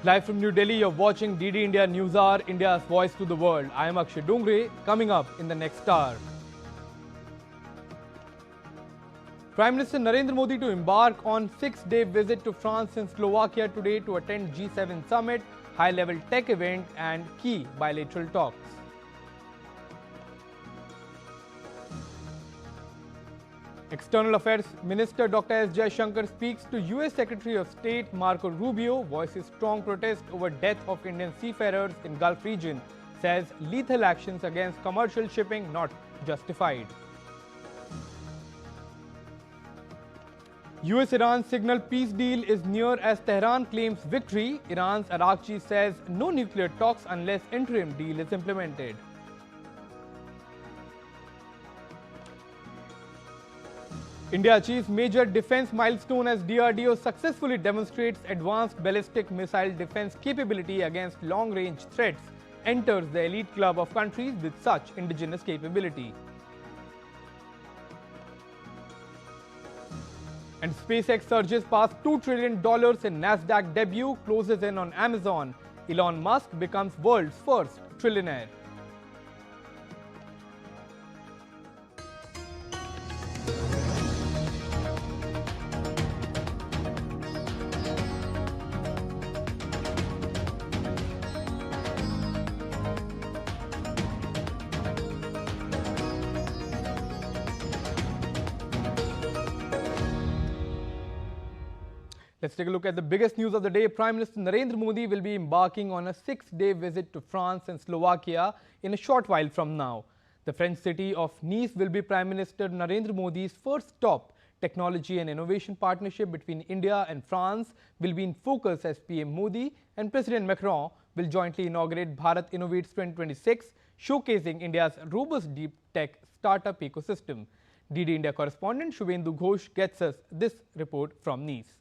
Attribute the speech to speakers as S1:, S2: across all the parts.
S1: Live from New Delhi, you're watching DD India News Hour, India's voice to the world. I am Akshay Dungre, coming up in the next hour. Prime Minister Narendra Modi to embark on 6-day visit to France and Slovakia today to attend G7 summit, high-level tech event and key bilateral talks. External Affairs Minister Dr. S. Jaishankar speaks to US Secretary of State Marco Rubio, voices strong protest over death of Indian seafarers in Gulf region, says lethal actions against commercial shipping not justified. US-Iran signal peace deal is near as Tehran claims victory. Iran's Arakchi says no nuclear talks unless interim deal is implemented. India achieves major defense milestone as DRDO successfully demonstrates advanced ballistic missile defense capability against long-range threats, enters the elite club of countries with such indigenous capability. And SpaceX surges past $2 trillion in Nasdaq debut, closes in on Amazon. Elon Musk becomes world's first trillionaire. Let's take a look at the biggest news of the day. Prime Minister Narendra Modi will be embarking on a 6-day visit to France and Slovakia in a short while from now. The French city of Nice will be Prime Minister Narendra Modi's first stop. Technology and innovation partnership between India and France will be in focus as PM Modi and President Macron will jointly inaugurate Bharat Innovates 2026, showcasing India's robust deep tech startup ecosystem. DD India correspondent Shubhendu Ghosh gets us this report from Nice.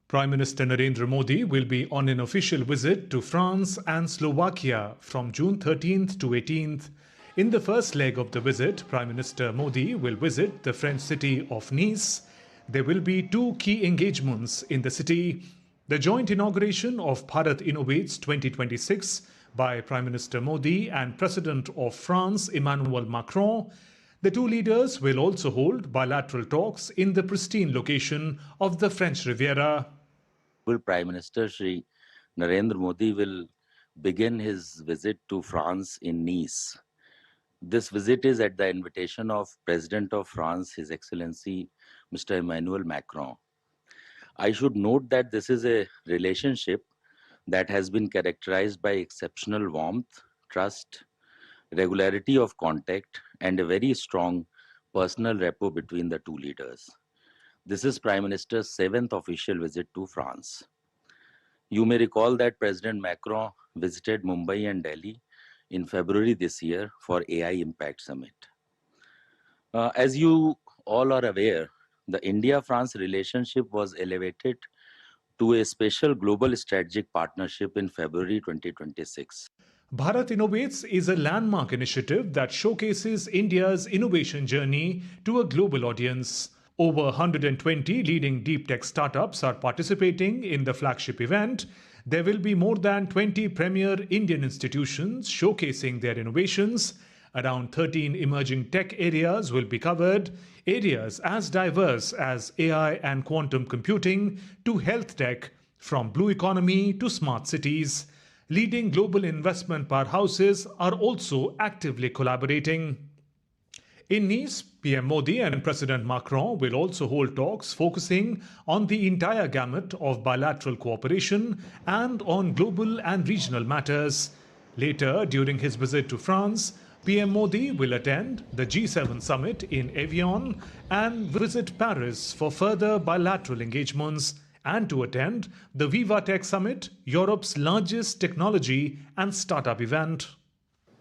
S2: Prime Minister Narendra Modi will be on an official visit to France and Slovakia from June 13th to 18th. In the first leg of the visit, Prime Minister Modi will visit the French city of Nice. There will be two key engagements in the city: the joint inauguration of Bharat Innovates 2026 by Prime Minister Modi and President of France Emmanuel Macron. The two leaders will also hold bilateral talks in the pristine location of the French Riviera.
S3: Prime Minister Shri Narendra Modi will begin his visit to France in Nice. This visit is at the invitation of President of France, His Excellency Mr. Emmanuel Macron. I should note that this is a relationship that has been characterized by exceptional warmth, trust, regularity of contact, and a very strong personal rapport between the two leaders. This is Prime Minister's 7th official visit to France. You may recall that President Macron visited Mumbai and Delhi in February this year for AI Impact Summit. As you all are aware, the India-France relationship was elevated to a special global strategic partnership in February 2026.
S2: Bharat Innovates is a landmark initiative that showcases India's innovation journey to a global audience. Over 120 leading deep tech startups are participating in the flagship event. There will be more than 20 premier Indian institutions showcasing their innovations. Around 13 emerging tech areas will be covered, areas as diverse as AI and quantum computing to health tech, from blue economy to smart cities. Leading global investment powerhouses are also actively collaborating. In Nice, PM Modi and President Macron will also hold talks focusing on the entire gamut of bilateral cooperation and on global and regional matters. Later, during his visit to France, PM Modi will attend the G7 summit in Evian and visit Paris for further bilateral engagements and to attend the Viva Tech Summit, Europe's largest technology and startup event.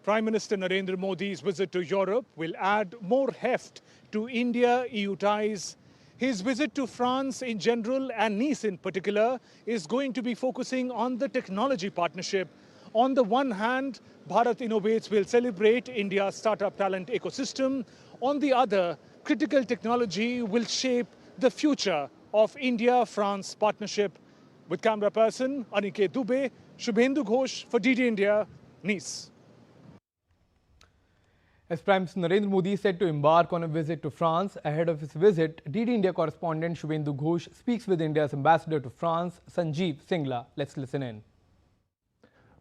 S2: Prime Minister Narendra Modi's visit to Europe will add more heft to India-EU ties. His visit to France in general and Nice in particular is going to be focusing on the technology partnership. On the one hand, Bharat Innovates will celebrate India's startup talent ecosystem. On the other, critical technology will shape the future of India-France partnership. With camera person Aniket Dubey, Shubhendu Ghosh for DD India, Nice.
S1: As Prime Minister Narendra Modi is set to embark on a visit to France, ahead of his visit, DD India correspondent Shubhendu Ghosh speaks with India's ambassador to France, Sanjeev Singla. Let's listen in.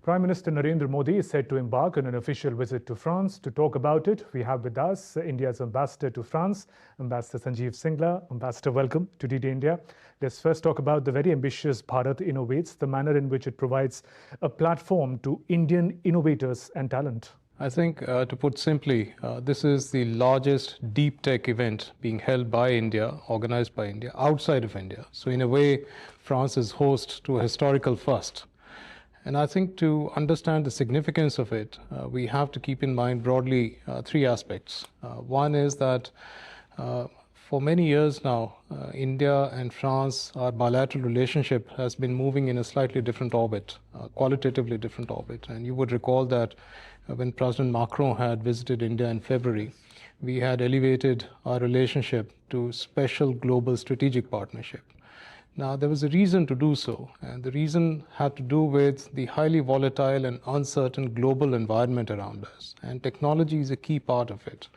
S2: Prime Minister Narendra Modi is set to embark on an official visit to France. To talk about it, we have with us India's ambassador to France, Ambassador Sanjeev Singla. Ambassador, welcome to DD India. Let's first talk about the very ambitious Bharat Innovates, the manner in which it provides a platform to Indian innovators and talent.
S4: I think, to put simply, this is the largest deep tech event being held by India, organized by India, outside of India. So in a way, France is host to a historical first. And I think to understand the significance of it, we have to keep in mind broadly three aspects. One is that for many years now, India and France, our bilateral relationship has been moving in a slightly different orbit, qualitatively different orbit. And you would recall that when President Macron had visited India in February, we had elevated our relationship to special global strategic partnership. Now, there was a reason to do so, and the reason had to do with the highly volatile and uncertain global environment around us. And technology is a key part of it,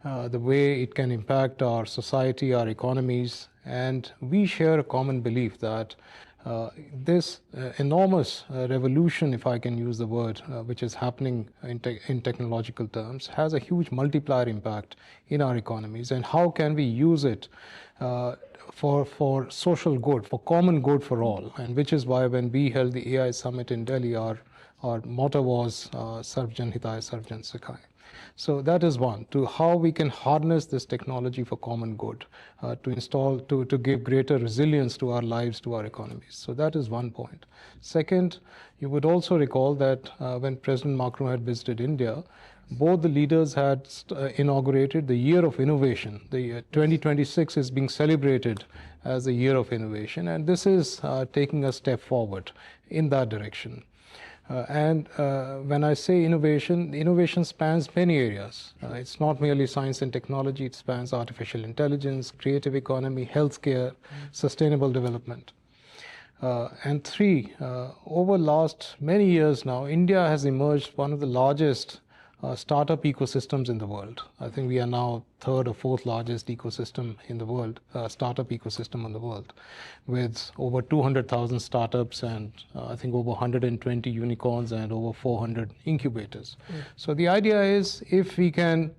S4: the way it can impact our society, our economies, and we share a common belief that this enormous revolution, if I can use the word, which is happening in technological terms, has a huge multiplier impact in our economies. And how can we use it for social good, for common good for all? And which is why when we held the AI summit in Delhi, our motto was Sarvjan Hitaya Sarvjan Sukhaya. So that is one, to how we can harness this technology for common good, to give greater resilience to our lives, to our economies. So that is one point. Second, you would also recall that when President Macron had visited India, both the leaders had inaugurated the Year of Innovation. The 2026 is being celebrated as the Year of Innovation, and this is taking a step forward in that direction. When I say innovation spans many areas. It's not merely science and technology, it spans artificial intelligence, creative economy, healthcare, sustainable development. And three, over last many years now, India has emerged one of the largest startup ecosystems in the world. I think we are now third or fourth largest ecosystem in the world, startup ecosystem in the world, with over 200,000 startups and I think over 120 unicorns and over 400 incubators. So the idea is if we can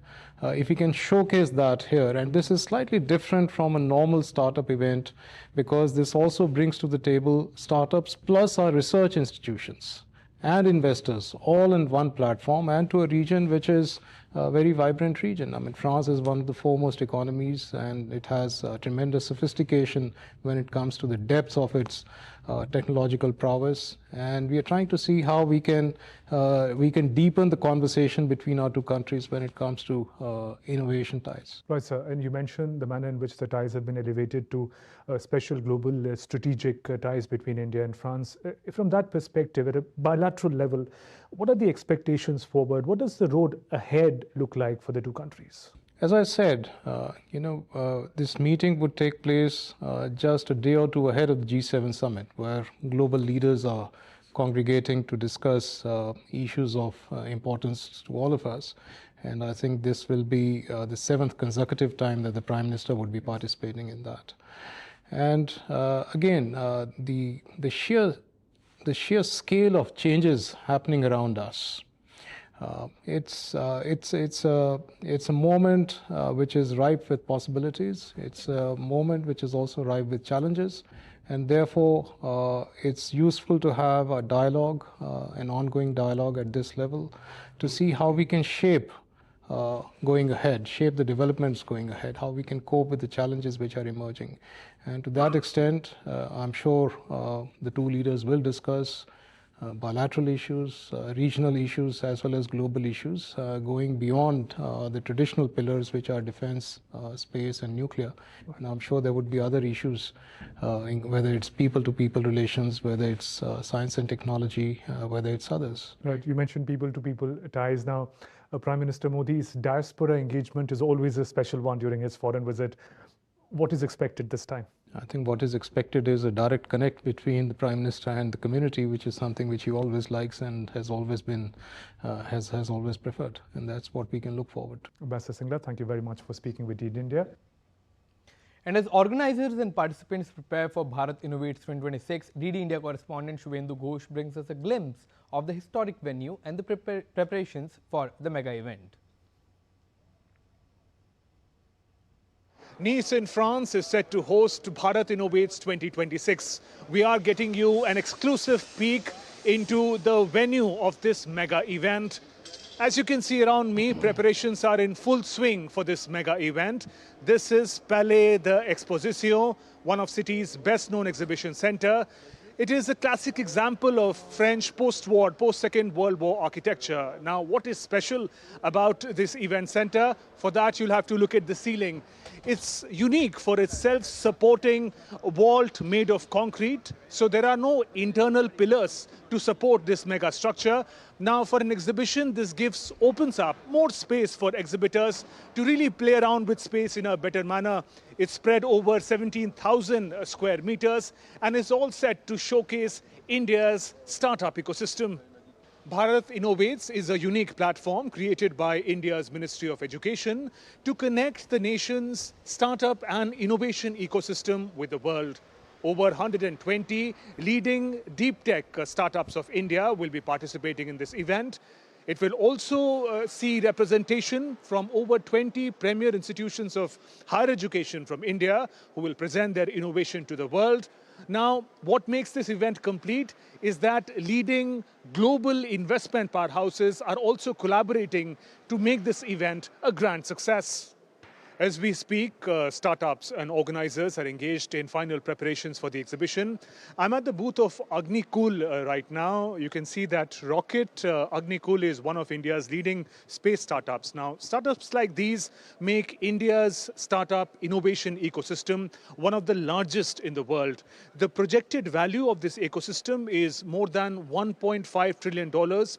S4: showcase that here, and this is slightly different from a normal startup event because this also brings to the table startups plus our research institutions and investors all in one platform and to a region which is a very vibrant region. I mean, France is one of the foremost economies and it has tremendous sophistication when it comes to the depths of its technological prowess. And we are trying to see how we can deepen the conversation between our two countries when it comes to innovation ties.
S2: Right, sir. And you mentioned the manner in which the ties have been elevated to special global strategic ties between India and France. From that perspective, at a bilateral level, what are the expectations forward? What does the road ahead look like for the two countries?
S4: As I said, this meeting would take place just a day or two ahead of the G7 summit, where global leaders are congregating to discuss issues of importance to all of us. And I think this will be the seventh consecutive time that the Prime Minister would be participating in that. And again, the sheer scale of changes happening around us. It's a moment which is ripe with possibilities. It's a moment which is also ripe with challenges, and therefore it's useful to have a dialogue, an ongoing dialogue at this level, to see how we can shape going ahead, shape the developments going ahead, how we can cope with the challenges which are emerging. And to that extent, I'm sure the two leaders will discuss bilateral issues, regional issues, as well as global issues, going beyond the traditional pillars, which are defense, space, and nuclear. And I'm sure there would be other issues, whether it's people-to-people relations, whether it's science and technology, whether it's others.
S2: Right. You mentioned people-to-people ties. Now, Prime Minister Modi's diaspora engagement is always a special one during his foreign visit. What is expected this time?
S4: I think what is expected is a direct connect between the Prime Minister and the community, which is something which he always likes and has always been, has always preferred. And that's what we can look forward to.
S2: Ambassador Singla, thank you very much for speaking with Lead India.
S1: And as organizers and participants prepare for Bharat Innovates 2026, DD India correspondent Shubhendu Ghosh brings us a glimpse of the historic venue and the preparations for the mega event.
S2: Nice in France is set to host Bharat Innovates 2026. We are getting you an exclusive peek into the venue of this mega event. As you can see around me, preparations are in full swing for this mega event. This is Palais de Exposition, one of city's best-known exhibition center. It is a classic example of French post-war, post-Second World War architecture. Now, what is special about this event center? For that, you'll have to look at the ceiling. It's unique for its self-supporting vault made of concrete, so there are no internal pillars to support this mega structure. Now, for an exhibition, this opens up more space for exhibitors to really play around with space in a better manner. It's spread over 17,000 square meters and is all set to showcase India's startup ecosystem. Bharat Innovates is a unique platform created by India's Ministry of Education to connect the nation's startup and innovation ecosystem with the world. Over 120 leading deep tech startups of India will be participating in this event. It will also see representation from over 20 premier institutions of higher education from India who will present their innovation to the world. Now, what makes this event complete is that leading global investment powerhouses are also collaborating to make this event a grand success. As we speak, startups and organizers are engaged in final preparations for the exhibition. I'm at the booth of Agnikul right now. You can see that rocket. Agnikul is one of India's leading space startups. Now, startups like these make India's startup innovation ecosystem one of the largest in the world. The projected value of this ecosystem is more than $1.5 trillion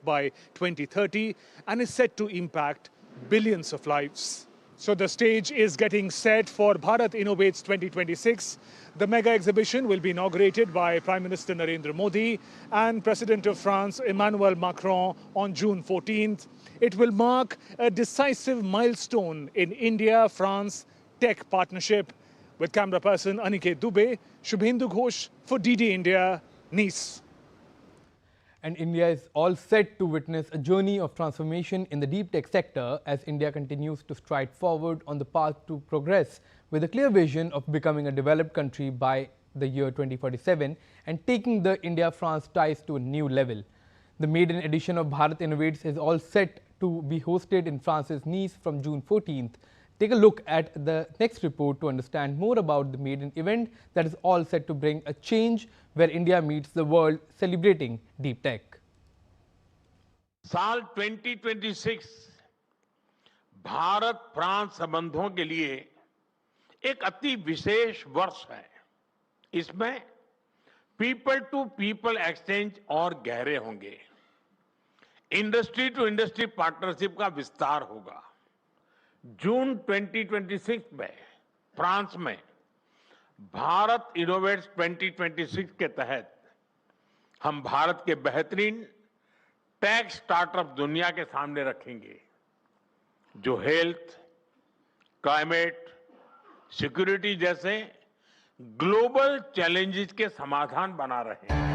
S2: by 2030 and is set to impact billions of lives. So the stage is getting set for Bharat Innovates 2026. The mega exhibition will be inaugurated by Prime Minister Narendra Modi and President of France Emmanuel Macron on June 14th. It will mark a decisive milestone in India-France tech partnership. With camera person Aniket Dubey, Shubhendu Ghosh for DD India, Nice.
S1: And India is all set to witness a journey of transformation in the deep tech sector as India continues to stride forward on the path to progress with a clear vision of becoming a developed country by the year 2047 and taking the India-France ties to a new level. The maiden edition of Bharat Innovates is all set to be hosted in France's Nice from June 14th. Take a look at the next report to understand more about the maiden event that is all set to bring a change where India meets the world celebrating deep tech.
S5: साल 2026 Bharat France संबंधों के लिए एक अति विशेष वर्ष है। इसमें people to people exchange और गहरे होंगे। इंडस्ट्री टू इंडस्ट्री पार्टनरशिप का विस्तार होगा। जून 2026 में फ्रांस में भारत इनोवेट्स 2026 के तहत हम भारत के बेहतरीन टेक स्टार्टअप दुनिया के सामने रखेंगे जो हेल्थ, क्लाइमेट, सिक्योरिटी जैसे ग्लोबल चैलेंजेस के समाधान बना रहे हैं।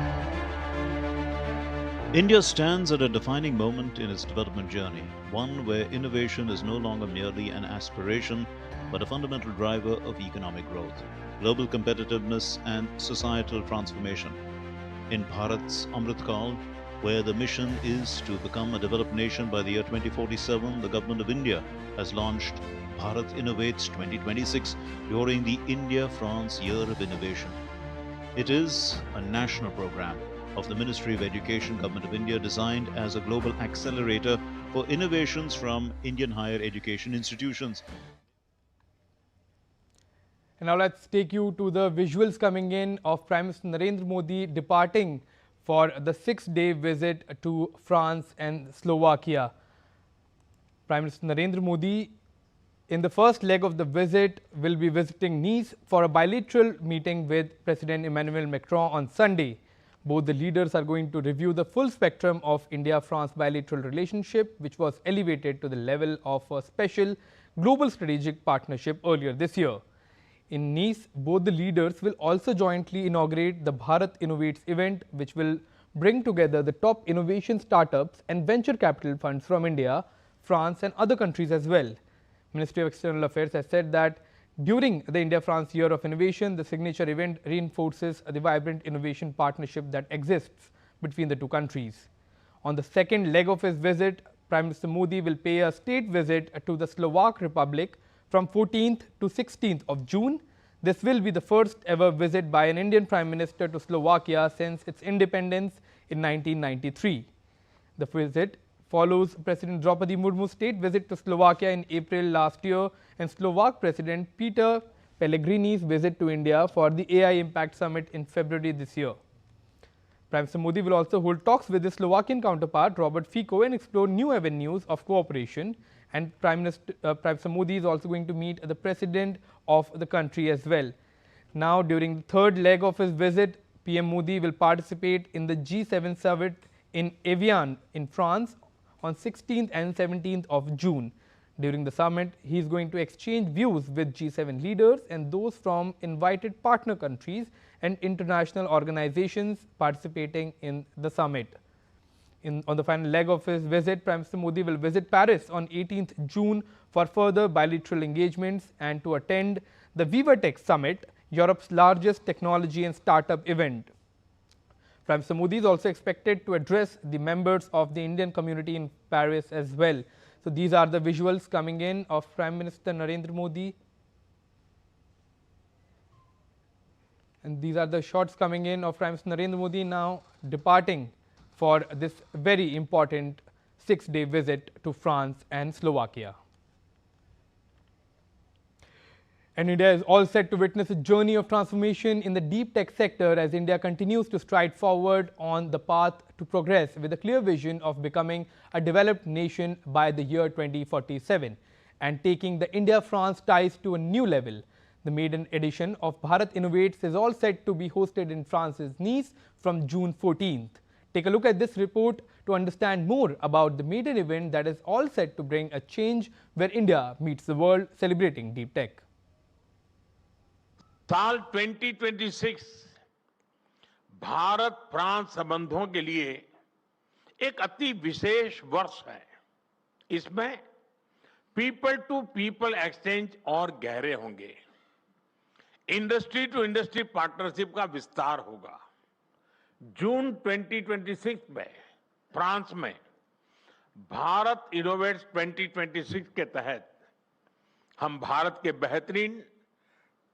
S6: India stands at a defining moment in its development journey, one where innovation is no longer merely an aspiration, but a fundamental driver of economic growth, global competitiveness, and societal transformation. In Bharat's Amritkal, where the mission is to become a developed nation by the year 2047, the Government of India has launched Bharat Innovates 2026 during the India-France Year of Innovation. It is a national program of the Ministry of Education, Government of India, designed as a global accelerator for innovations from Indian higher education institutions.
S1: And now let's take you to the visuals coming in of Prime Minister Narendra Modi departing for the 6-day visit to France and Slovakia. Prime Minister Narendra Modi in the first leg of the visit, will be visiting Nice for a bilateral meeting with President Emmanuel Macron on Sunday. Both the leaders are going to review the full spectrum of India-France bilateral relationship, which was elevated to the level of a special global strategic partnership earlier this year. In Nice, both the leaders will also jointly inaugurate the Bharat Innovates event, which will bring together the top innovation startups and venture capital funds from India, France and other countries as well. Ministry of External Affairs has said that during the India-France Year of Innovation, the signature event reinforces the vibrant innovation partnership that exists between the two countries. On the second leg of his visit, Prime Minister Modi will pay a state visit to the Slovak Republic from 14th to 16th of June. This will be the first ever visit by an Indian Prime Minister to Slovakia since its independence in 1993. The visit follows President Draupadi Murmu's state visit to Slovakia in April last year and Slovak President Peter Pellegrini's visit to India for the AI Impact Summit in February this year. Prime Minister Modi will also hold talks with his Slovakian counterpart Robert Fico and explore new avenues of cooperation. And Prime Minister Modi is also going to meet the President of the country as well. Now, during the third leg of his visit, PM Modi will participate in the G7 summit in Evian in France on 16th and 17th of June. During the summit, he is going to exchange views with G7 leaders and those from invited partner countries and international organizations participating in the summit. On the final leg of his visit, Prime Minister Modi will visit Paris on 18th June for further bilateral engagements and to attend the VivaTech Summit, Europe's largest technology and startup event. Prime Minister Modi is also expected to address the members of the Indian community in Paris as well. So, these are the visuals coming in of Prime Minister Narendra Modi. And these are the shots coming in of Prime Minister Narendra Modi now departing for this very important 6-day visit to France and Slovakia. And India is all set to witness a journey of transformation in the deep tech sector as India continues to stride forward on the path to progress with a clear vision of becoming a developed nation by the year 2047 and taking the India-France ties to a new level. The maiden edition of Bharat Innovates is all set to be hosted in France's Nice from June 14th. Take a look at this report to understand more about the maiden event that is all set to bring a change where India meets the world celebrating deep tech.
S5: साल 2026 Bharat France संबंधों के लिए एक अति विशेष वर्ष है। इसमें people to people exchange और गहरे होंगे। इंडस्ट्री टू इंडस्ट्री पार्टनरशिप का विस्तार होगा। जून 2026 में फ्रांस में भारत इनोवेट्स 2026 के तहत हम भारत के बेहतरीन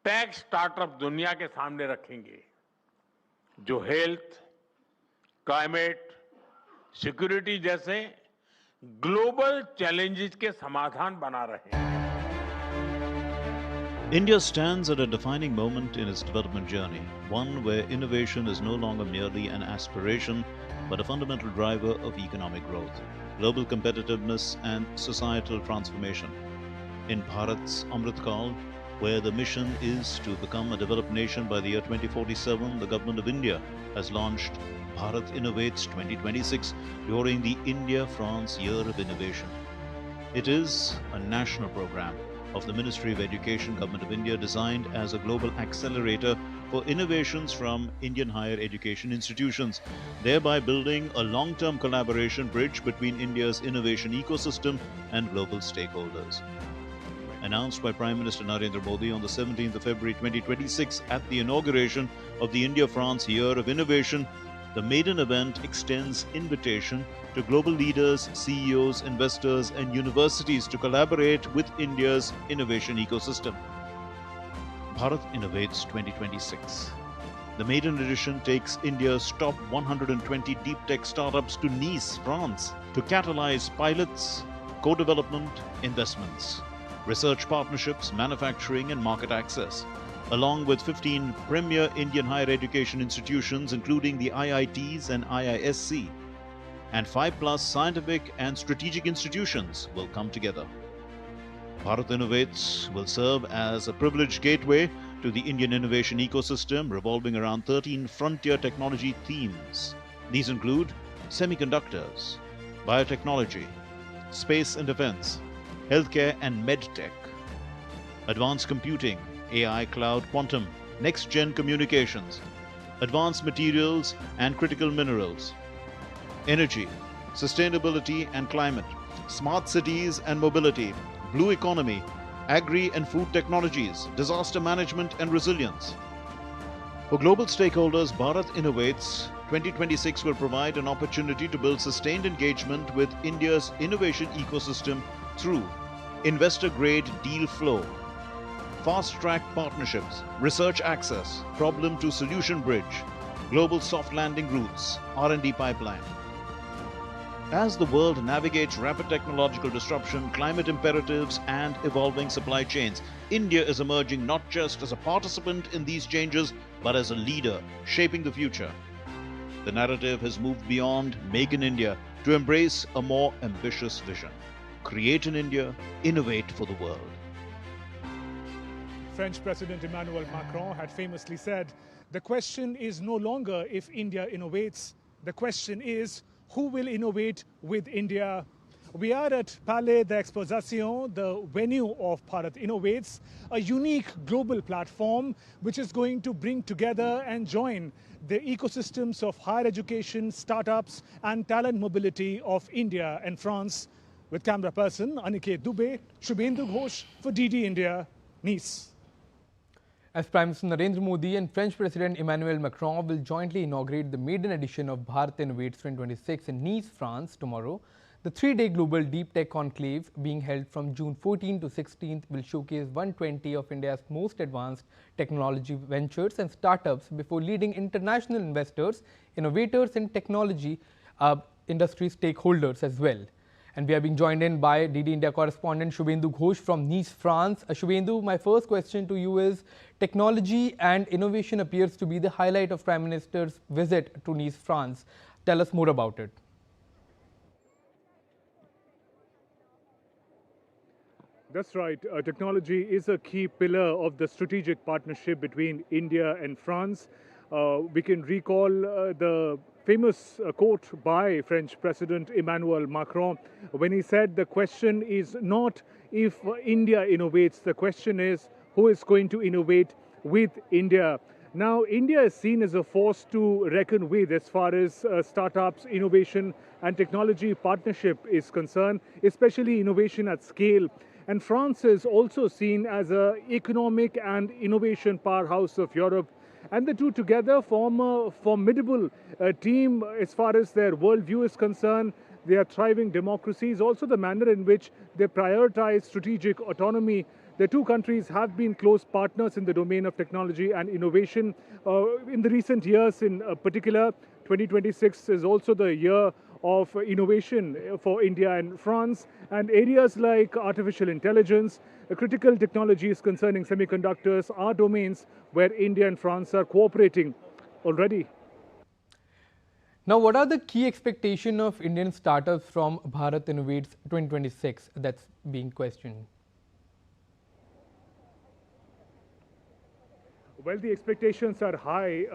S5: टेक स्टार्टअप दुनिया के सामने रखेंगे जो हेल्थ, क्लाइमेट, सिक्योरिटी जैसे ग्लोबल चैलेंजेस के समाधान बना रहे हैं।
S6: India stands at a defining moment in its development journey, one where innovation is no longer merely an aspiration, but a fundamental driver of economic growth, global competitiveness, and societal transformation. In Bharat's Amritkal, where the mission is to become a developed nation by the year 2047, the Government of India has launched Bharat Innovates 2026 during the India-France Year of Innovation. It is a national program of the Ministry of Education, Government of India, designed as a global accelerator for innovations from Indian higher education institutions, thereby building a long-term collaboration bridge between India's innovation ecosystem and global stakeholders. Announced by Prime Minister Narendra Modi on the 17th of February 2026 at the inauguration of the India-France Year of Innovation, the maiden event extends invitation to global leaders, CEOs, investors, and universities to collaborate with India's innovation ecosystem. Bharat Innovates 2026. The maiden edition takes India's top 120 deep tech startups to Nice, France, to catalyze pilots, co-development, investments, research partnerships, manufacturing, and market access, along with 15 premier Indian higher education institutions, including the IITs and IISc, and 5+ scientific and strategic institutions will come together. Bharat Innovates will serve as a privileged gateway to the Indian innovation ecosystem revolving around 13 frontier technology themes. These include semiconductors, biotechnology, space and defense, healthcare and medtech, advanced computing, AI, cloud, quantum, next-gen communications, advanced materials and critical minerals, energy, sustainability and climate, smart cities and mobility, blue economy, agri and food technologies, disaster management and resilience. For global stakeholders, Bharat Innovates 2026 will provide an opportunity to build sustained engagement with India's innovation ecosystem through investor-grade deal flow, fast-track partnerships, research access, problem-to-solution bridge, global soft landing routes, R&D pipeline. As the world navigates rapid technological disruption, climate imperatives, and evolving supply chains, India is emerging not just as a participant in these changes, but as a leader shaping the future. The narrative has moved beyond Make in India to embrace a more ambitious vision. Create in India, innovate for the world.
S2: French President Emmanuel Macron had famously said, "The question is no longer if India innovates, the question is who will innovate with India." We are at Palais d'Exposition, the venue of Bharat Innovates, a unique global platform which is going to bring together and join the ecosystems of higher education, startups and talent mobility of India and France. With camera person Aniket Dubey, Shubhendu Ghosh for DD India, Nice.
S1: As Prime Minister Narendra Modi and French President Emmanuel Macron will jointly inaugurate the maiden edition of Bharat Innovates 2026 in Nice, France tomorrow, the three-day global deep tech conclave being held from June 14 to 16th will showcase 120 of India's most advanced technology ventures and startups before leading international investors, innovators and technology industry stakeholders as well. And we are being joined in by DD India correspondent Shubhendu Ghosh from Nice, France. Shubhendu, my first question to you is, technology and innovation appears to be the highlight of Prime Minister's visit to Nice, France. Tell us more about it.
S2: That's right. Technology is a key pillar of the strategic partnership between India and France. We can recall the famous quote by French President Emmanuel Macron when he said the question is not if India innovates, the question is who is going to innovate with India. Now, India is seen as a force to reckon with as far as startups, innovation and technology partnership is concerned, especially innovation at scale. And France is also seen as an economic and innovation powerhouse of Europe. And the two together form a formidable team as far as their worldview is concerned. They are thriving democracies. Also the manner in which they prioritize strategic autonomy. The two countries have been close partners in the domain of technology and innovation. In the recent years in particular, 2026 is also the year of innovation for India and France, and areas like artificial intelligence, critical technologies concerning semiconductors are domains where India and France are cooperating already.
S1: Now, what are the key expectations of Indian startups from Bharat Innovates 2026 that's being questioned?
S2: Well, the expectations are high.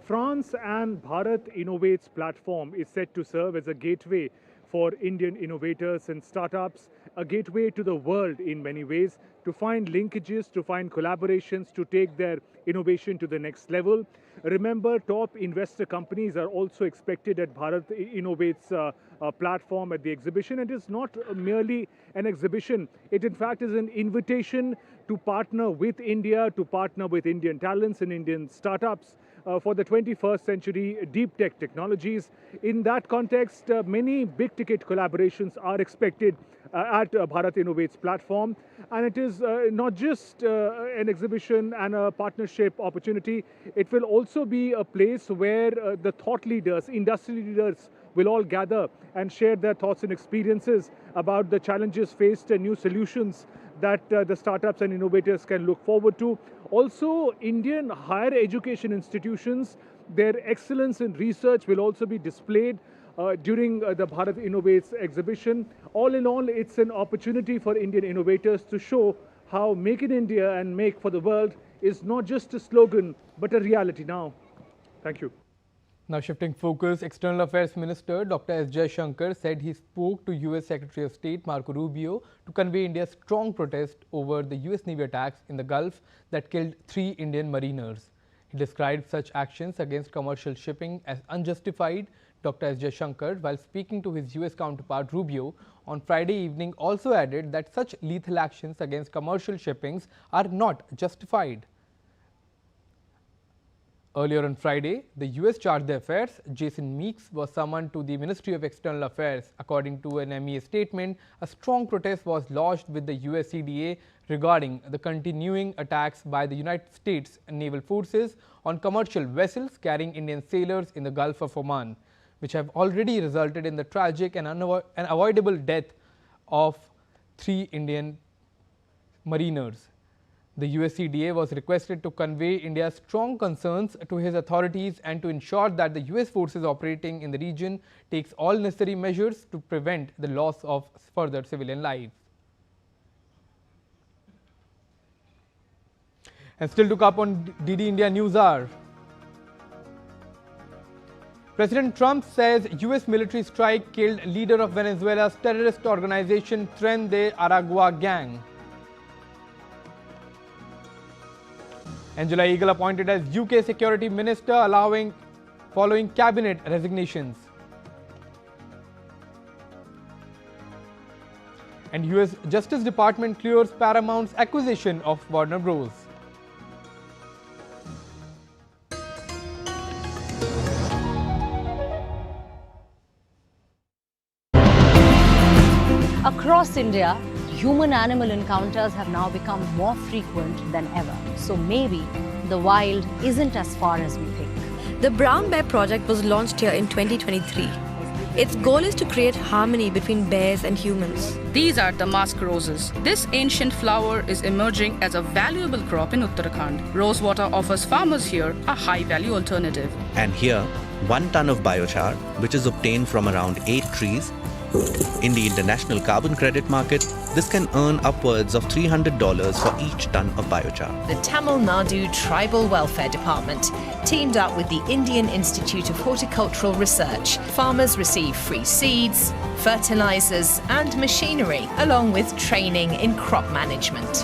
S2: France and Bharat Innovates platform is set to serve as a gateway for Indian innovators and startups, a gateway to the world in many ways, to find linkages, to find collaborations, to take their innovation to the next level. Remember, top investor companies are also expected at Bharat Innovates platform at the exhibition. It is not merely an exhibition. It in fact is an invitation to partner with India, to partner with Indian talents and Indian startups for the 21st century deep tech technologies. In that context, many big ticket collaborations are expected at Bharat Innovates platform. And it is not just an exhibition and a partnership opportunity. It will also be a place where the thought leaders, industry leaders will all gather and share their thoughts and experiences about the challenges faced and new solutions that the startups and innovators can look forward to. Also, Indian higher education institutions, their excellence in research will also be displayed. during the Bharat Innovates exhibition. All in all, it's an opportunity for Indian innovators to show how Make in India and Make for the World is not just a slogan, but a reality now. Thank you.
S1: Now shifting focus, External Affairs Minister Dr. S. Jaishankar said he spoke to US Secretary of State Marco Rubio to convey India's strong protest over the US Navy attacks in the Gulf that killed 3 Indian mariners. He described such actions against commercial shipping as unjustified. Dr. S. Jaishankar, while speaking to his US counterpart Rubio on Friday evening, also added that such lethal actions against commercial shippings are not justified. Earlier on Friday, the US Charge d'Affaires, Jason Meeks, was summoned to the Ministry of External Affairs. According to an MEA statement, a strong protest was lodged with the US CDA regarding the continuing attacks by the United States naval forces on commercial vessels carrying Indian sailors in the Gulf of Oman, which have already resulted in the tragic and unavoidable death of 3 Indian mariners. The US CDA was requested to convey India's strong concerns to his authorities and to ensure that the US forces operating in the region takes all necessary measures to prevent the loss of further civilian lives. And still to come on DD India News Hour. President Trump says US military strike killed leader of Venezuela's terrorist organization Tren de Aragua gang. Angela Eagle appointed as UK Security Minister following cabinet resignations. And US Justice Department clears Paramount's acquisition of Warner Bros.
S7: Across India, human-animal encounters have now become more frequent than ever. So maybe the wild isn't as far as we think.
S8: The Brown Bear Project was launched here in 2023. Its goal is to create harmony between bears and humans.
S9: These are the musk roses. This ancient flower is emerging as a valuable crop in Uttarakhand. Rosewater offers farmers here a high-value alternative.
S10: And here, 1 ton of biochar, which is obtained from around 8 trees. In the international carbon credit market, this can earn upwards of $300 for each ton of biochar.
S11: The Tamil Nadu Tribal Welfare Department teamed up with the Indian Institute of Horticultural Research. Farmers receive free seeds, fertilizers and machinery, along with training in crop management.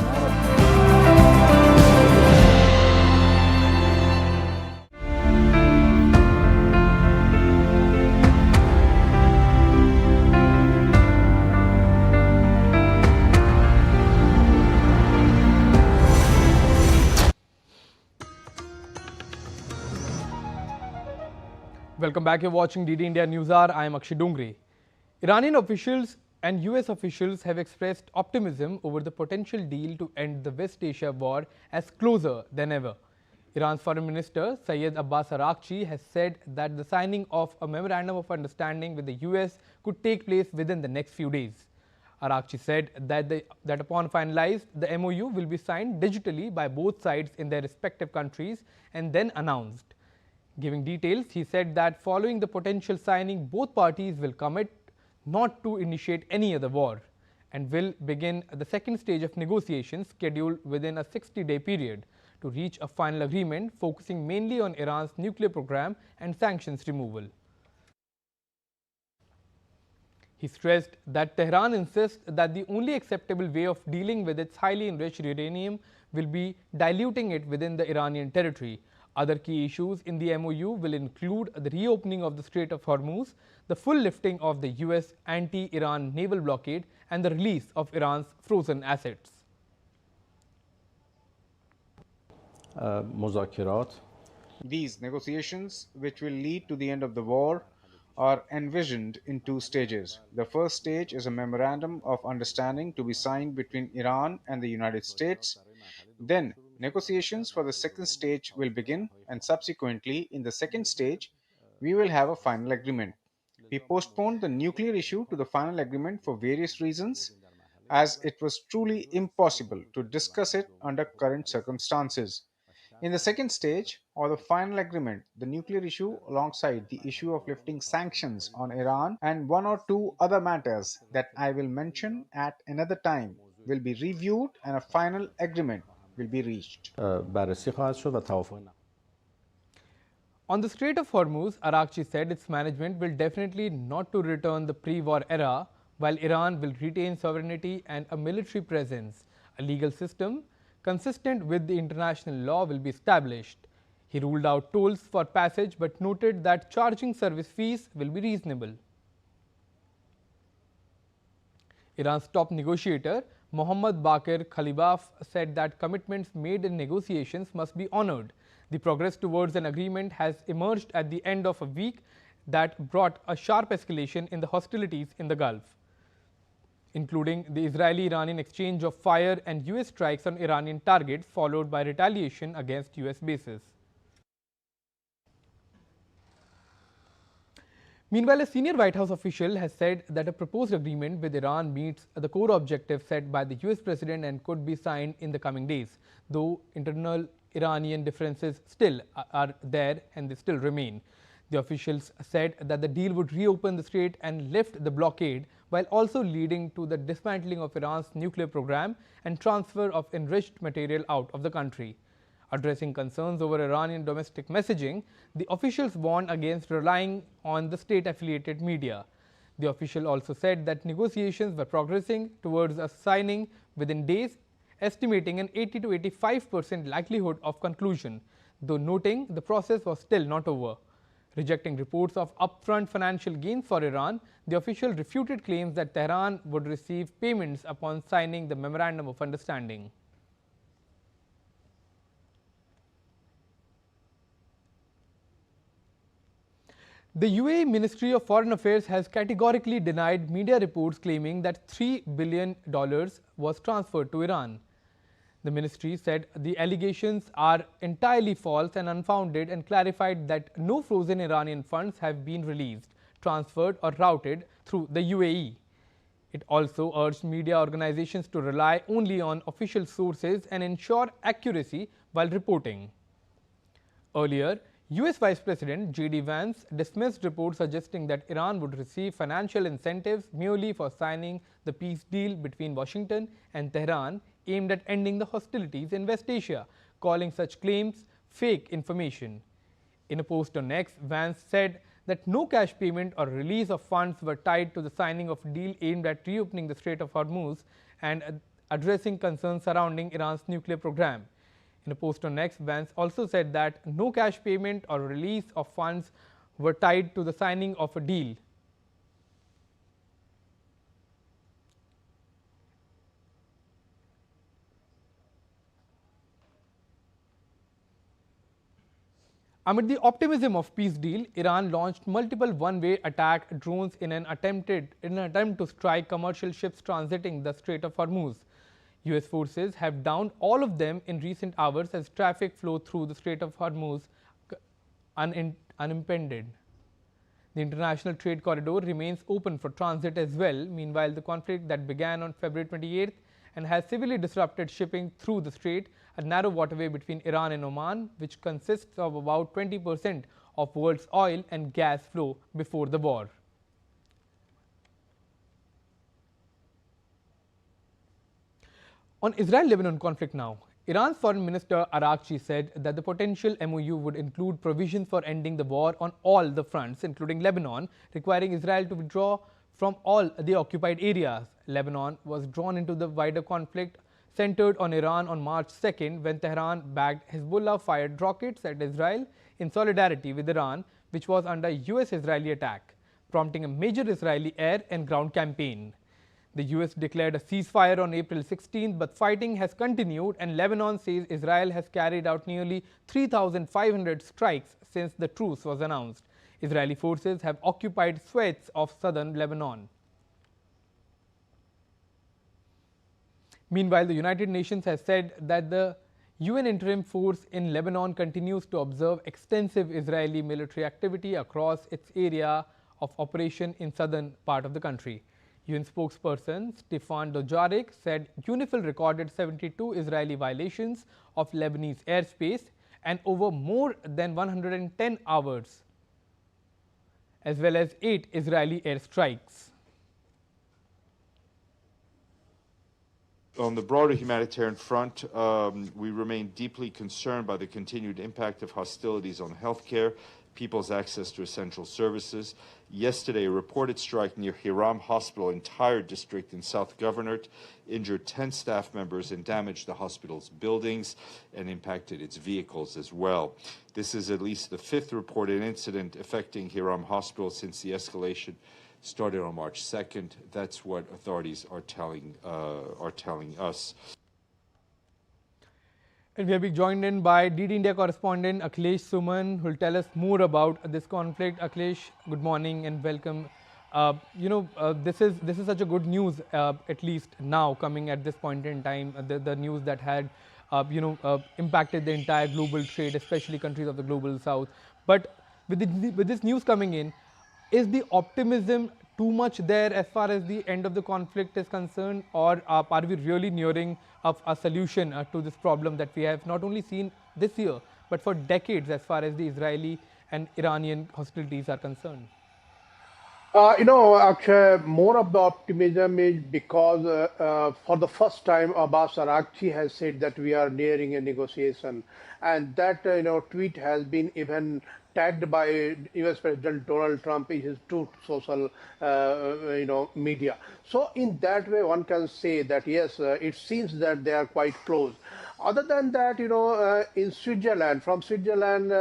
S1: Welcome back. You're watching DD India News Hour. I am Akshay Dongre. Iranian officials and US officials have expressed optimism over the potential deal to end the West Asia war as closer than ever. Iran's Foreign Minister Syed Abbas Araghchi has said that the signing of a memorandum of understanding with the US could take place within the next few days. Araghchi said that upon finalized, the MOU will be signed digitally by both sides in their respective countries and then announced. Giving details, he said that following the potential signing, both parties will commit not to initiate any other war and will begin the second stage of negotiations scheduled within a 60-day period to reach a final agreement focusing mainly on Iran's nuclear program and sanctions removal. He stressed that Tehran insists that the only acceptable way of dealing with its highly enriched uranium will be diluting it within the Iranian territory. Other key issues in the MOU will include the reopening of the Strait of Hormuz, the full lifting of the US anti-Iran naval blockade, and the release of Iran's frozen assets.
S12: These negotiations, which will lead to the end of the war, are envisioned in 2 stages. The first stage is a memorandum of understanding to be signed between Iran and the United States. Then, negotiations for the second stage will begin, and subsequently, in the second stage, we will have a final agreement. We postponed the nuclear issue to the final agreement for various reasons, as it was truly impossible to discuss it under current circumstances. In the second stage, or the final agreement, the nuclear issue, alongside the issue of lifting sanctions on Iran and one or two other matters that I will mention at another time, will be reviewed and a final agreement will be reached.
S13: بررسی خواهد شد و توافق
S1: On the Strait of Hormuz, Arakchi said its management will definitely not to return the pre-war era, while Iran will retain sovereignty and a military presence. A legal system consistent with the international law will be established. He ruled out tolls for passage but noted that charging service fees will be reasonable. Iran's top negotiator, Mohammad Bakir Khalibaf, said that commitments made in negotiations must be honored. The progress towards an agreement has emerged at the end of a week that brought a sharp escalation in the hostilities in the Gulf, including the Israeli-Iranian exchange of fire and US strikes on Iranian targets, followed by retaliation against US bases. Meanwhile, a senior White House official has said that a proposed agreement with Iran meets the core objective set by the US president and could be signed in the coming days, though internal Iranian differences still are there and they still remain. The officials said that the deal would reopen the strait and lift the blockade, while also leading to the dismantling of Iran's nuclear program and transfer of enriched material out of the country. Addressing concerns over Iranian domestic messaging, the officials warned against relying on the state-affiliated media. The official also said that negotiations were progressing towards a signing within days, estimating an 80 to 85% likelihood of conclusion, though noting the process was still not over. Rejecting reports of upfront financial gains for Iran, the official refuted claims that Tehran would receive payments upon signing the Memorandum of Understanding. The UAE Ministry of Foreign Affairs has categorically denied media reports claiming that $3 billion was transferred to Iran. The ministry said the allegations are entirely false and unfounded and clarified that no frozen Iranian funds have been released, transferred or routed through the UAE. It also urged media organizations to rely only on official sources and ensure accuracy while reporting. Earlier, US Vice President J.D. Vance dismissed reports suggesting that Iran would receive financial incentives merely for signing the peace deal between Washington and Tehran aimed at ending the hostilities in West Asia, calling such claims fake information. In a post on X, Vance said that no cash payment or release of funds were tied to the signing of a deal aimed at reopening the Strait of Hormuz and addressing concerns surrounding Iran's nuclear program. In a post on X, Vance also said that no cash payment or release of funds were tied to the signing of a deal. Amid the optimism of peace deal, Iran launched multiple one-way attack drones in an attempt to strike commercial ships transiting the Strait of Hormuz. US forces have downed all of them in recent hours as traffic flow through the Strait of Hormuz unimpeded. The international trade corridor remains open for transit as well. Meanwhile, the conflict that began on February 28th and has severely disrupted shipping through the strait, a narrow waterway between Iran and Oman, which consists of about 20% of world's oil and gas flow before the war. On Israel-Lebanon conflict now, Iran's Foreign Minister Arakchi said that the potential MOU would include provisions for ending the war on all the fronts, including Lebanon, requiring Israel to withdraw from all the occupied areas. Lebanon was drawn into the wider conflict centered on Iran on March 2nd when Tehran backed Hezbollah-fired rockets at Israel in solidarity with Iran, which was under US-Israeli attack, prompting a major Israeli air and ground campaign. The US declared a ceasefire on April 16th, but fighting has continued and Lebanon says Israel has carried out nearly 3,500 strikes since the truce was announced. Israeli forces have occupied swathes of southern Lebanon. Meanwhile, the United Nations has said that the UN interim force in Lebanon continues to observe extensive Israeli military activity across its area of operation in southern part of the country. UN spokesperson Stefan Dujarric said UNIFIL recorded 72 Israeli violations of Lebanese airspace and over more than 110 hours, as well as 8 Israeli airstrikes.
S14: On the broader humanitarian front, we remain deeply concerned by the continued impact of hostilities on healthcare, people's access to essential services. Yesterday, a reported strike near Hiram Hospital, entire district in South Governorate, injured 10 staff members and damaged the hospital's buildings and impacted its vehicles as well. This is at least the 5th reported incident affecting Hiram Hospital since the escalation started on March 2nd. That's what authorities are telling us.
S1: And we have been joined in by DD India correspondent Akhilesh Suman, who will tell us more about this conflict. Akhilesh, good morning and welcome. This is such a good news, at least now coming at this point in time. The news that had impacted the entire global trade, especially countries of the global south. But with this news coming in, is the optimism too much there as far as the end of the conflict is concerned, or are we really nearing a solution to this problem that we have not only seen this year, but for decades as far as the Israeli and Iranian hostilities are concerned?
S15: Akshay, more of the optimism is because for the first time Abbas Araghchi has said that we are nearing a negotiation, and that tweet has been even tagged by US President Donald Trump in his Truth Social media. So in that way one can say that yes, it seems that they are quite close. Other than that, in Switzerland, from Switzerland,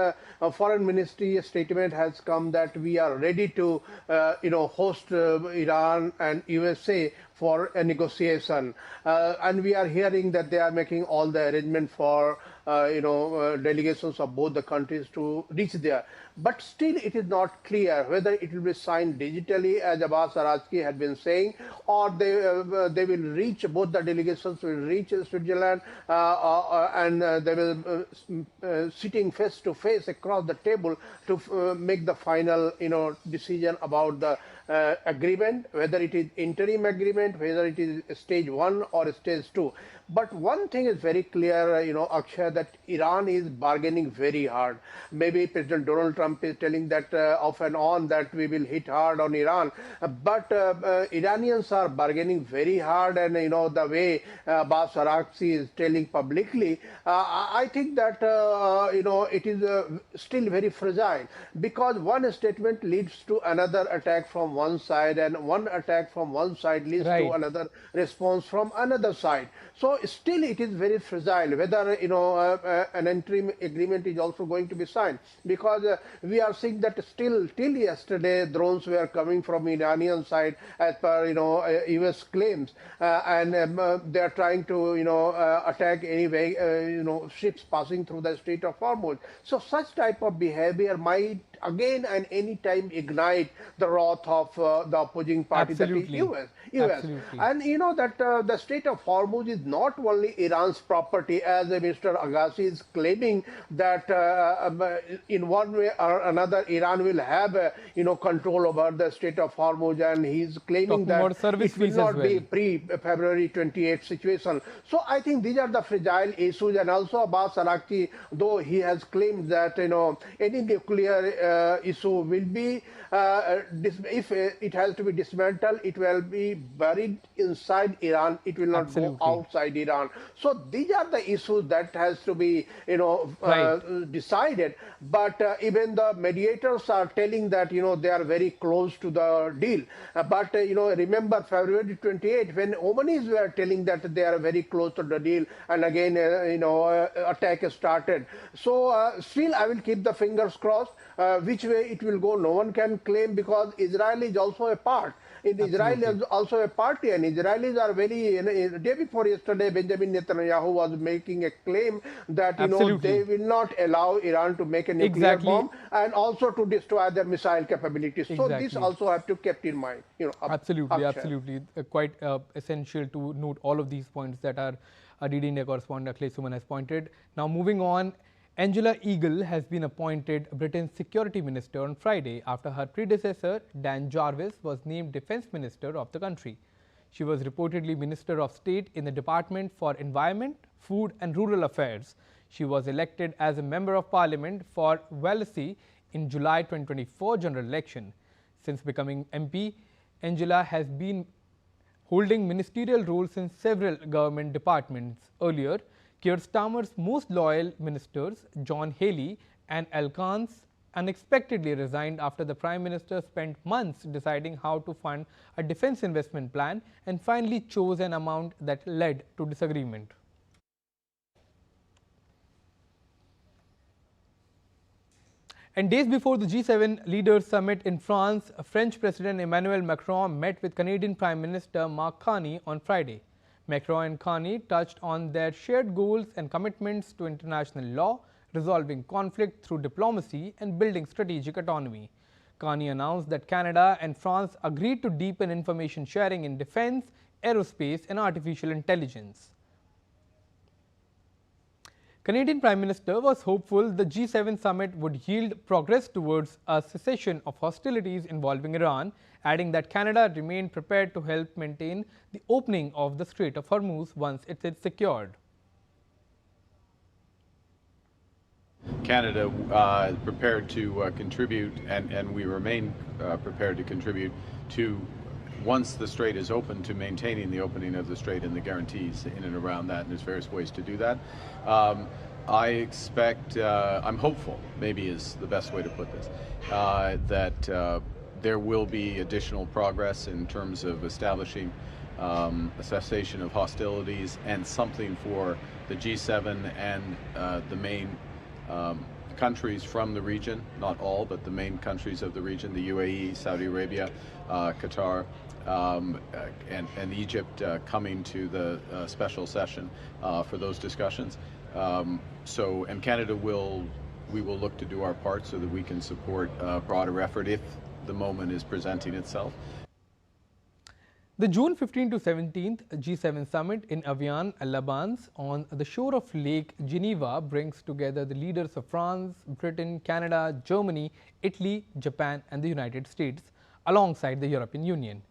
S15: foreign ministry statement has come that we are ready to, host Iran and USA for a negotiation. And we are hearing that they are making all the arrangements for, delegations of both the countries to reach there. But still it is not clear whether it will be signed digitally, as Abbas Araghchi had been saying, or they will reach, both the delegations will reach Switzerland and they will sitting face to face across the table to make the final decision about the agreement, whether it is interim agreement, whether it is stage 1 or stage 2. But one thing is very clear, Akshay, that Iran is bargaining very hard. Maybe President Donald Trump is telling that off and on that we will hit hard on Iran, but Iranians are bargaining very hard, and the way Abbas Araghchi is telling publicly, I think that it is still very fragile, because one statement leads to another attack from one side, and one attack from one side leads to another response from another side. So still it is very fragile whether an interim agreement is also going to be signed, because we are seeing that still till yesterday drones were coming from Iranian side as per US claims, and they are trying to attack anyway ships passing through the Strait of Hormuz. So such type of behavior might again and any time ignite the wrath of the opposing party, that is US. And that the Strait of Hormuz is not only Iran's property, as Mr. Agassi is claiming that in one way or another Iran will have control over the Strait of Hormuz, and he is claiming that it will not be pre-February 28th situation. So I think these are the fragile issues, and also Abbas Araghchi, though he has claimed that any nuclear issue will be, if it has to be dismantled, it will be buried inside Iran, it will not go outside Iran. So these are the issues that has to be decided, but even the mediators are telling that they are very close to the deal. But remember February 28th, when Omanis were telling that they are very close to the deal, and again attack started. So still I will keep the fingers crossed. Which way it will go, no one can claim, because Israel is also a part. Israel is also a party, and Israelis are very, day before yesterday, Benjamin Netanyahu was making a claim that they will not allow Iran to make a nuclear bomb, and also to destroy their missile capabilities. So this also have to kept in mind.
S1: Absolutely. Quite essential to note all of these points that our DD India correspondent Akhilesh Suman has pointed. Now moving on, Angela Eagle has been appointed Britain's Security Minister on Friday after her predecessor, Dan Jarvis, was named Defence Minister of the country. She was reportedly Minister of State in the Department for Environment, Food and Rural Affairs. She was elected as a Member of Parliament for Wallasey in July 2024 general election. Since becoming MP, Angela has been holding ministerial roles in several government departments. Earlier, Keir Starmer's most loyal ministers, John Healey and Al Kans, unexpectedly resigned after the Prime Minister spent months deciding how to fund a defence investment plan and finally chose an amount that led to disagreement. And days before the G7 Leaders Summit in France, French President Emmanuel Macron met with Canadian Prime Minister Mark Carney on Friday. Macron and Carney touched on their shared goals and commitments to international law, resolving conflict through diplomacy and building strategic autonomy. Carney announced that Canada and France agreed to deepen information sharing in defence, aerospace and artificial intelligence. Canadian Prime Minister was hopeful the G7 summit would yield progress towards a cessation of hostilities involving Iran, adding that Canada remained prepared to help maintain the opening of the Strait of Hormuz once it is secured.
S16: Canada prepared to contribute, and we remain prepared to contribute to, once the strait is open, to maintaining the opening of the strait and the guarantees in and around that, and there's various ways to do that. I expect, I'm hopeful, maybe is the best way to put this, that there will be additional progress in terms of establishing a cessation of hostilities and something for the G7 and the main countries from the region, not all, but the main countries of the region, the UAE, Saudi Arabia, Qatar, and Egypt coming to the special session for those discussions. And Canada we will look to do our part so that we can support a broader effort if the moment is presenting itself.
S1: The June 15 to 17th G7 summit in Evian, Lebanon, on the shore of Lake Geneva brings together the leaders of France, Britain, Canada, Germany, Italy, Japan and the United States, alongside the European Union.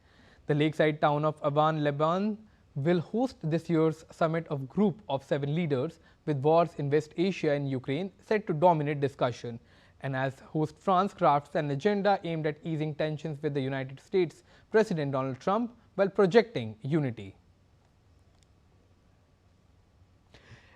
S1: The lakeside town of Evian, Lebanon will host this year's summit of group of 7 leaders, with wars in West Asia and Ukraine set to dominate discussion. And as host, France crafts an agenda aimed at easing tensions with the United States President Donald Trump while projecting unity.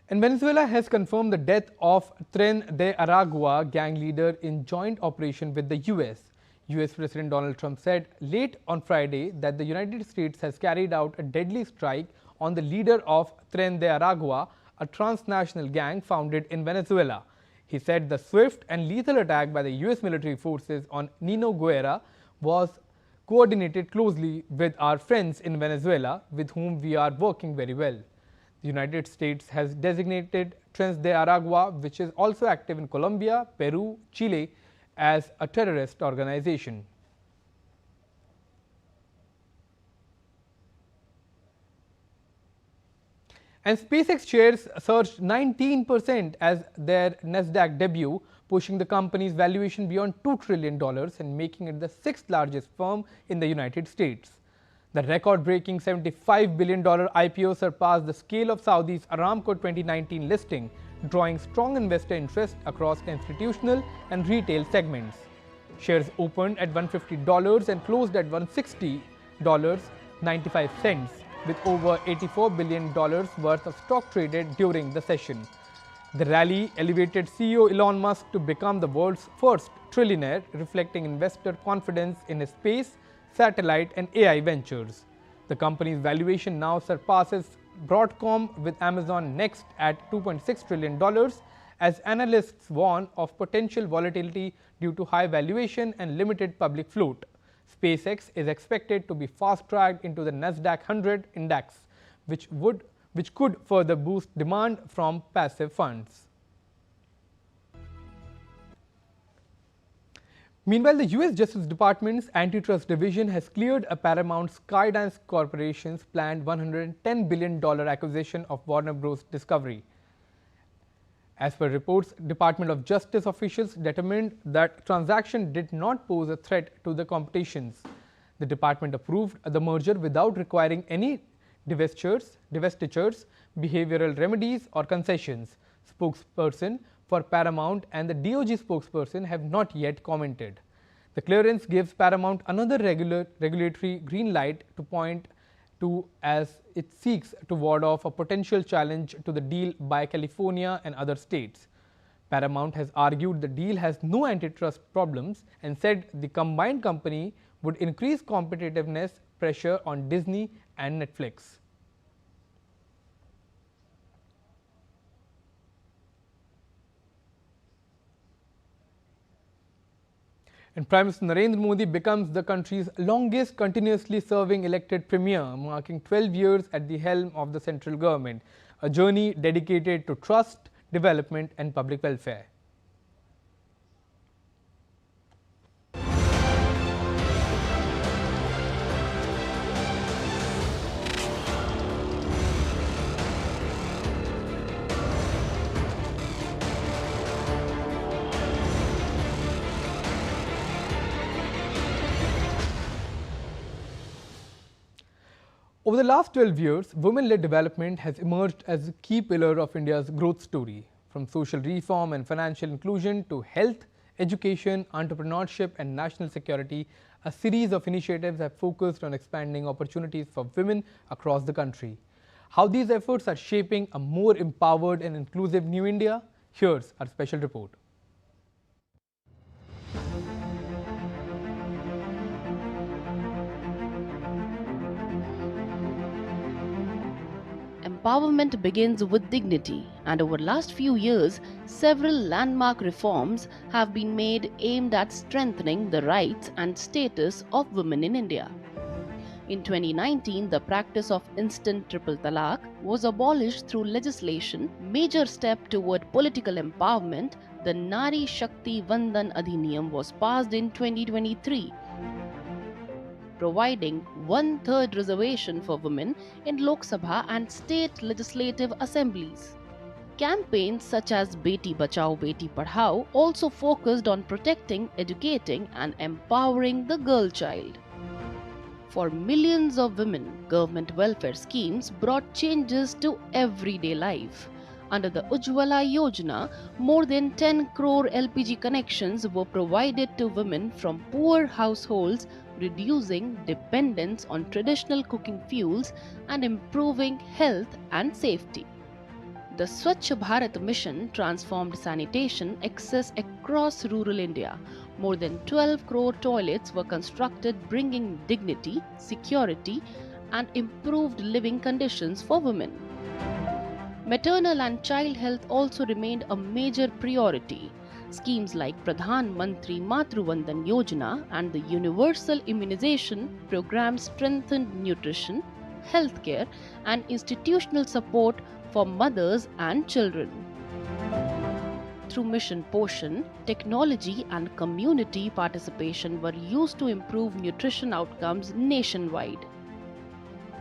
S1: And Venezuela has confirmed the death of Tren de Aragua gang leader in joint operation with the US. US President Donald Trump said late on Friday that the United States has carried out a deadly strike on the leader of Tren de Aragua, a transnational gang founded in Venezuela. He said the swift and lethal attack by the US military forces on Nino Guerra was coordinated closely with our friends in Venezuela, with whom we are working very well. The United States has designated Tren de Aragua, which is also active in Colombia, Peru, Chile, as a terrorist organization. And SpaceX shares surged 19% as their Nasdaq debut, pushing the company's valuation beyond $2 trillion and making it the 6th largest firm in the United States. The record-breaking $75 billion IPO surpassed the scale of Saudi's Aramco 2019 listing, drawing strong investor interest across institutional and retail segments. Shares opened at $150 and closed at $160.95, with over $84 billion worth of stock traded during the session. The rally elevated CEO Elon Musk to become the world's first trillionaire, reflecting investor confidence in his space, satellite and AI ventures. The company's valuation now surpasses Broadcom, with Amazon next at $2.6 trillion, as analysts warn of potential volatility due to high valuation and limited public float. SpaceX is expected to be fast-tracked into the Nasdaq 100 index, which could further boost demand from passive funds. Meanwhile, the US Justice Department's Antitrust Division has cleared a Paramount Skydance Corporation's planned $110 billion acquisition of Warner Bros. Discovery. As per reports, Department of Justice officials determined that transaction did not pose a threat to the competitions. The department approved the merger without requiring any divestitures, behavioral remedies or concessions. spokesperson for Paramount and the DOJ spokesperson have not yet commented. The clearance gives Paramount another regulatory green light to point to as it seeks to ward off a potential challenge to the deal by California and other states. Paramount has argued the deal has no antitrust problems and said the combined company would increase competitiveness pressure on Disney and Netflix. And Prime Minister Narendra Modi becomes the country's longest continuously serving elected premier, marking 12 years at the helm of the central government, a journey dedicated to trust, development and public welfare. Over the last 12 years, women-led development has emerged as a key pillar of India's growth story. From social reform and financial inclusion to health, education, entrepreneurship and national security, a series of initiatives have focused on expanding opportunities for women across the country. How these efforts are shaping a more empowered and inclusive New India? Here's our special report.
S17: Empowerment begins with dignity, and over the last few years, several landmark reforms have been made aimed at strengthening the rights and status of women in India. In 2019, the practice of instant triple talaq was abolished through legislation. Major step toward political empowerment, the Nari Shakti Vandan Adhiniyam was passed in 2023. Providing 1/3 reservation for women in Lok Sabha and state legislative assemblies. Campaigns such as Beti Bachao Beti Padhao also focused on protecting, educating and empowering the girl child. For millions of women, government welfare schemes brought changes to everyday life. Under the Ujjwala Yojana, more than 10 crore LPG connections were provided to women from poor households, reducing dependence on traditional cooking fuels and improving health and safety. The Swachh Bharat mission transformed sanitation access across rural India. More than 12 crore toilets were constructed, bringing dignity, security, and improved living conditions for women. Maternal and child health also remained a major priority. Schemes like Pradhan Mantri Matru Vandan Yojana and the Universal Immunization Program strengthened nutrition, healthcare, and institutional support for mothers and children. Through Mission Poshan, technology and community participation were used to improve nutrition outcomes nationwide.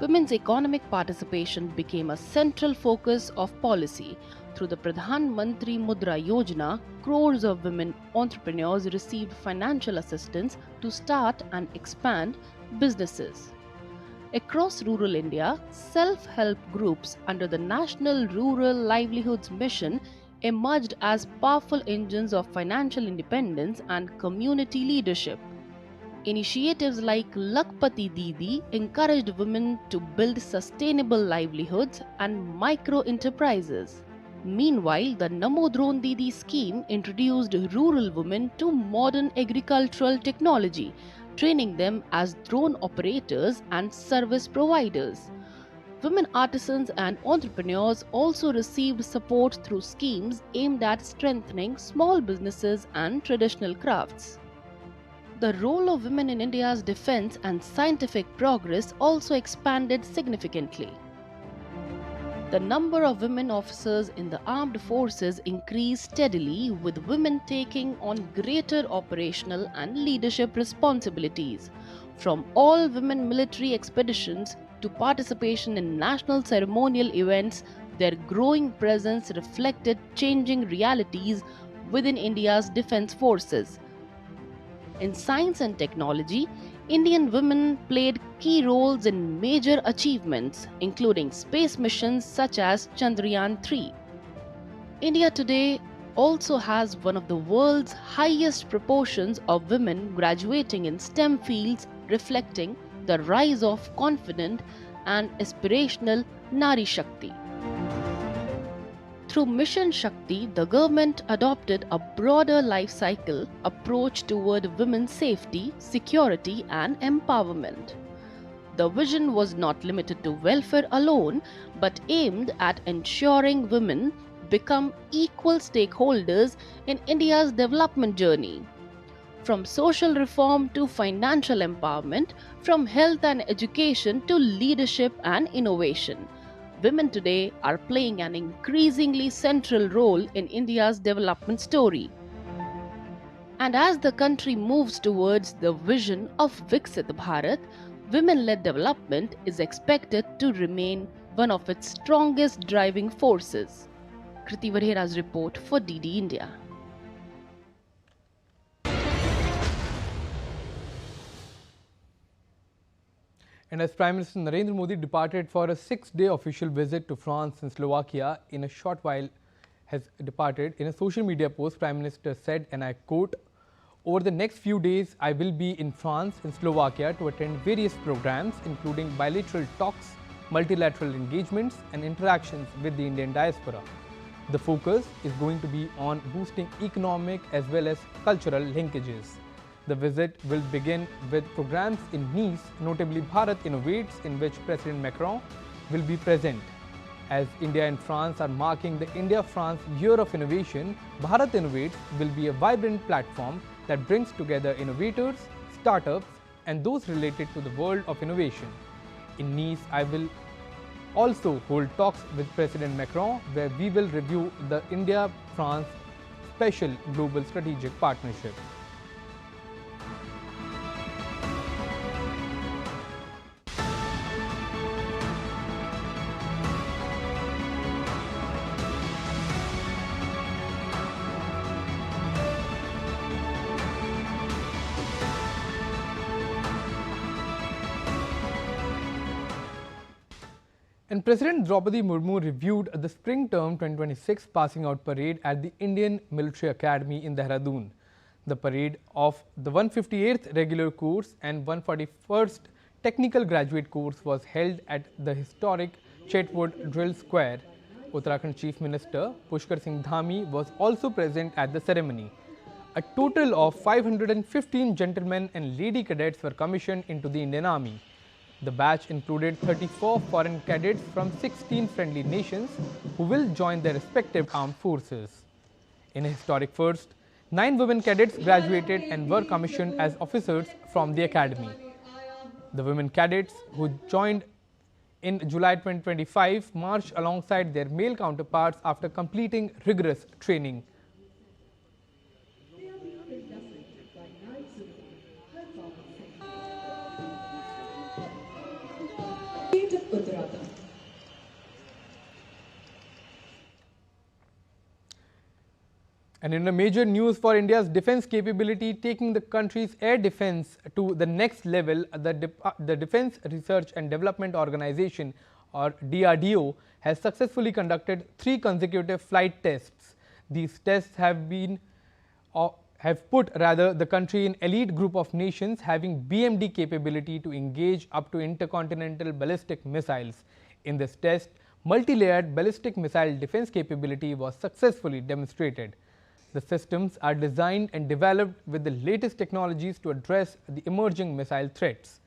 S17: Women's economic participation became a central focus of policy. Through the Pradhan Mantri Mudra Yojana, crores of women entrepreneurs received financial assistance to start and expand businesses. Across rural India, self-help groups under the National Rural Livelihoods Mission emerged as powerful engines of financial independence and community leadership. Initiatives like Lakpati Didi encouraged women to build sustainable livelihoods and micro-enterprises. Meanwhile, the Namo Drone Didi scheme introduced rural women to modern agricultural technology, training them as drone operators and service providers. Women artisans and entrepreneurs also received support through schemes aimed at strengthening small businesses and traditional crafts. The role of women in India's defense and scientific progress also expanded significantly. The number of women officers in the armed forces increased steadily, with women taking on greater operational and leadership responsibilities. From all women military expeditions to participation in national ceremonial events, their growing presence reflected changing realities within India's defense forces. In science and technology, Indian women played key roles in major achievements, including space missions such as Chandrayaan-3. India today also has one of the world's highest proportions of women graduating in STEM fields, reflecting the rise of confident and aspirational Nari Shakti. Through Mission Shakti, the government adopted a broader life cycle approach toward women's safety, security, and empowerment. The vision was not limited to welfare alone, but aimed at ensuring women become equal stakeholders in India's development journey. From social reform to financial empowerment, from health and education to leadership and innovation, women today are playing an increasingly central role in India's development story. And as the country moves towards the vision of Viksit Bharat, women-led development is expected to remain one of its strongest driving forces. Kriti Varhera's report for DD India.
S1: And as Prime Minister Narendra Modi departed for a 6-day official visit to France and Slovakia, in a short while has departed, in a social media post, Prime Minister said, and I quote, "Over the next few days, I will be in France and Slovakia to attend various programs, including bilateral talks, multilateral engagements, and interactions with the Indian diaspora. The focus is going to be on boosting economic as well as cultural linkages. The visit will begin with programs in Nice, notably Bharat Innovates, in which President Macron will be present. As India and France are marking the India-France Year of Innovation, Bharat Innovates will be a vibrant platform that brings together innovators, startups, and those related to the world of innovation. In Nice, I will also hold talks with President Macron, where we will review the India-France Special Global Strategic Partnership." And President Draupadi Murmu reviewed the Spring Term 2026 Passing Out Parade at the Indian Military Academy in Dehradun. The parade of the 158th Regular Course and 141st Technical Graduate Course was held at the historic Chetwood Drill Square. Uttarakhand Chief Minister Pushkar Singh Dhami was also present at the ceremony. A total of 515 gentlemen and lady cadets were commissioned into the Indian Army. The batch included 34 foreign cadets from 16 friendly nations who will join their respective armed forces. In a historic first, 9 women cadets graduated and were commissioned as officers from the academy. The women cadets who joined in July 2025 marched alongside their male counterparts after completing rigorous training. And in a major news for India's defense capability, taking the country's air defense to the next level, the Defense Research and Development Organization, or DRDO, has successfully conducted 3 consecutive flight tests. These tests have put the country in elite group of nations having BMD capability to engage up to intercontinental ballistic missiles. In this test, multi-layered ballistic missile defense capability was successfully demonstrated. The systems are designed and developed with the latest technologies to address the emerging missile threats.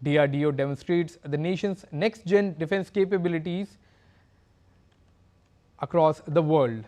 S1: DRDO demonstrates the nation's next-gen defense capabilities across the world.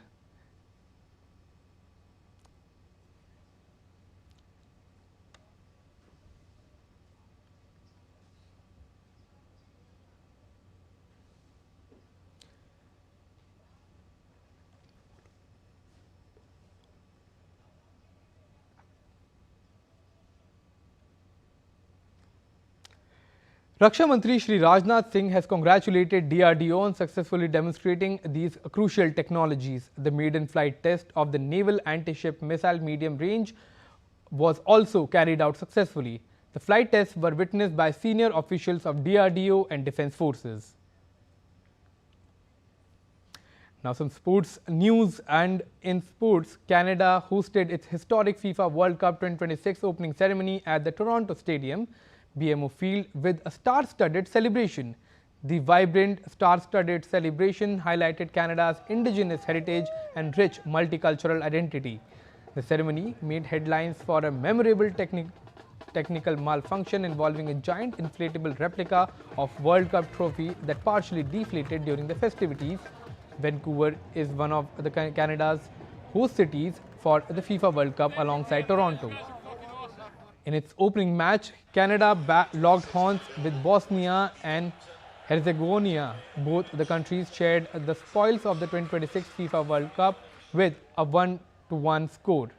S1: Raksha Mantri Shri Rajnath Singh has congratulated DRDO on successfully demonstrating these crucial technologies. The maiden flight test of the Naval Anti-Ship Missile Medium Range was also carried out successfully. The flight tests were witnessed by senior officials of DRDO and Defence Forces. Now some sports news, and in sports, Canada hosted its historic FIFA World Cup 2026 opening ceremony at the Toronto Stadium, BMO Field, with a star-studded celebration. The vibrant star-studded celebration highlighted Canada's indigenous heritage and rich multicultural identity. The ceremony made headlines for a memorable technical malfunction involving a giant inflatable replica of World Cup trophy that partially deflated during the festivities. Vancouver is one of Canada's host cities for the FIFA World Cup alongside Toronto. In its opening match, Canada locked horns with Bosnia and Herzegovina. Both the countries shared the spoils of the 2026 FIFA World Cup with a 1-1 score.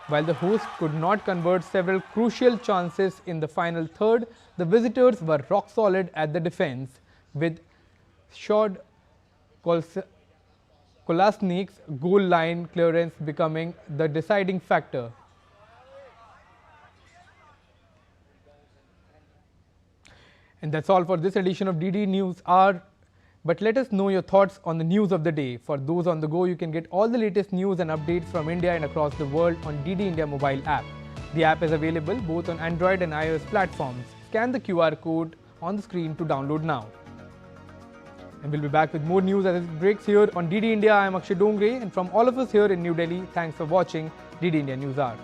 S1: While the hosts could not convert several crucial chances in the final third, the visitors were rock solid at the defense, with Shod Kolasnik's goal line clearance becoming the deciding factor. And that's all for this edition of DD News Hour. But let us know your thoughts on the news of the day. For those on the go, you can get all the latest news and updates from India and across the world on DD India mobile app. The app is available both on Android and iOS platforms. Scan the QR code on the screen to download now. And we'll be back with more news as it breaks here on DD India. I am Akshay Dongre, and from all of us here in New Delhi, thanks for watching DD India News Hour.